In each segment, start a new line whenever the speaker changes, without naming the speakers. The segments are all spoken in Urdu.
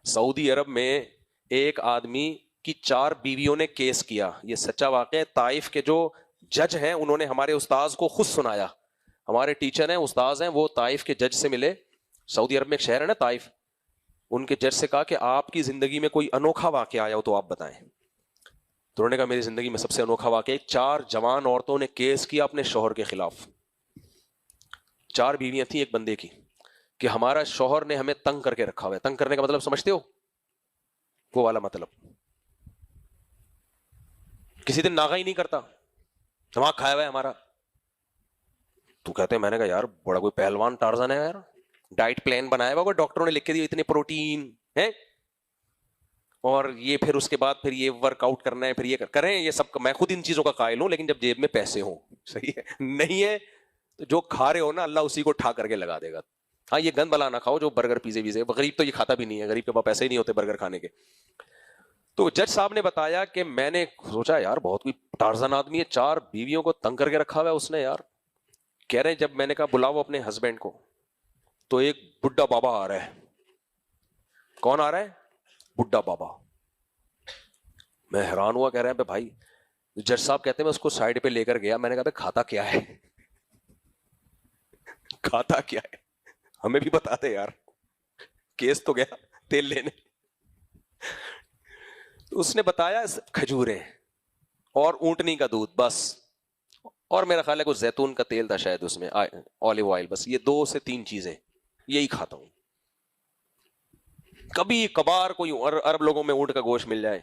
سعودی عرب میں ایک آدمی کی 4 بیویوں نے کیس کیا، یہ سچا واقعہ ہے۔ طائف کے جو جج ہیں انہوں نے ہمارے استاذ کو خود سنایا، ہمارے ٹیچر ہیں استاذ ہیں، وہ طائف کے جج سے ملے، سعودی عرب میں ایک شہر ہے نا طائف، ان کے جج سے کہا کہ آپ کی زندگی میں کوئی انوکھا واقعہ آیا ہو تو آپ بتائیں۔ تو انہوں نے کہا میری زندگی میں سب سے انوکھا واقعہ 4 جوان عورتوں نے کیس کیا اپنے شوہر کے خلاف، 4 بیویاں تھیں ایک بندے کی، کہ ہمارا شوہر نے ہمیں تنگ کر کے رکھا ہوا ہے۔ تنگ کرنے کا مطلب سمجھتے ہو؟ وہ والا مطلب، کسی دن ناغا ہی نہیں کرتا، دماغ کھایا ہوا ہے ہمارا۔ تو کہتے ہیں، میں نے کہا یار بڑا کوئی پہلوان ٹارزن ہے یار، ڈائٹ پلان بنایا ہوا کوئی ڈاکٹروں نے لکھ کے دیا، اتنے پروٹین ہے، اور یہ پھر اس کے بعد پھر یہ ورک آؤٹ کرنا ہے، پھر یہ کریں، یہ سب میں خود ان چیزوں کا قائل ہوں، لیکن جب جیب میں پیسے ہوں، صحیح ہے، نہیں ہے تو جو کھا رہے ہو نا اللہ اسی کو ٹھا کر کے لگا دے گا۔ ہاں یہ گند بلا نہ کھاؤ جو برگر پیزے ویزے، غریب تو یہ کھاتا بھی نہیں ہے، غریب کے پاس پیسے ہی نہیں ہوتے برگر کھانے کے۔ تو جج صاحب نے بتایا کہ میں نے سوچا یار بہت کوئی ٹارزن آدمی ہے، 4 بیویوں کو تنگ کر کے رکھا ہوا ہے اس نے یار۔ کہہ رہے جب میں نے کہا بلاؤ اپنے ہسبینڈ کو، تو ایک بڈھا بابا آ رہا ہے۔ کون آ رہا ہے؟ بڈھا بابا۔ میں حیران ہوا، کہہ رہے ہیں بھائی، جج صاحب کہتے ہیں میں اس کو سائڈ پہ لے کر گیا، میں نے کہا کھاتا کیا ہے؟ کھاتا کیا ہے ہمیں بھی بتا دے یار، کیس تو گیا تیل لینے۔ اس نے بتایا کھجوریں اور اونٹنی کا دودھ بس، اور میرا خیال ہے کچھ زیتون کا تیل تھا شاید اس میں، اولیو آئل، بس یہ 2 سے 3 چیزیں یہی کھاتا ہوں۔ کبھی کبھار کوئی عرب لوگوں میں اونٹ کا گوشت مل جائے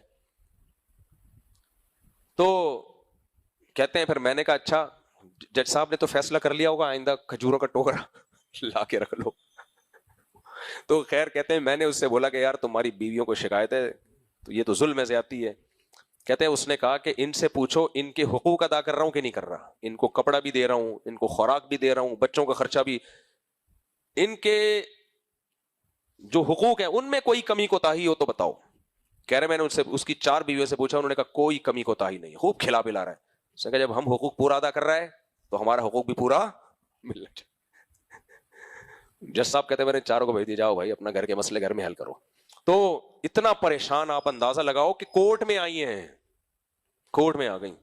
تو کہتے ہیں، پھر میں نے کہا اچھا جج صاحب نے تو فیصلہ کر لیا ہوگا آئندہ کھجوروں کا ٹوکرا لا کے رکھ لو۔ تو خیر کہتے ہیں میں نے اس سے بولا کہ یار تمہاری بیویوں کو شکایت ہے تو یہ تو ظلم ہے، زیادتی ہے۔ کہتے ہیں اس نے کہا کہ ان سے پوچھو ان کے حقوق ادا کر رہا ہوں کہ نہیں کر رہا، ان کو کپڑا بھی دے رہا ہوں، ان کو خوراک بھی دے رہا ہوں، بچوں کا خرچہ بھی، ان کے جو حقوق ہیں ان میں کوئی کمی کوتاہی ہو تو بتاؤ۔ کہہ رہے میں نے ان سے اس کی 4 بیویوں سے پوچھا، انہوں نے کہا کوئی کمی کوتاہی نہیں، خوب کھلا پلا رہا ہے۔ اس نے کہا جب ہم حقوق پورا ادا کر رہا ہے تو ہمارا حقوق بھی پورا ملنا چاہیے۔ جج صاحب کہتے ہیں میں نے 4 کو بھیج دیا، جاؤ بھائی اپنا گھر کے مسئلے گھر میں حل کرو۔ تو اتنا پریشان، آپ اندازہ لگاؤ کہ کورٹ میں آئی ہیں، کورٹ میں آ گئی۔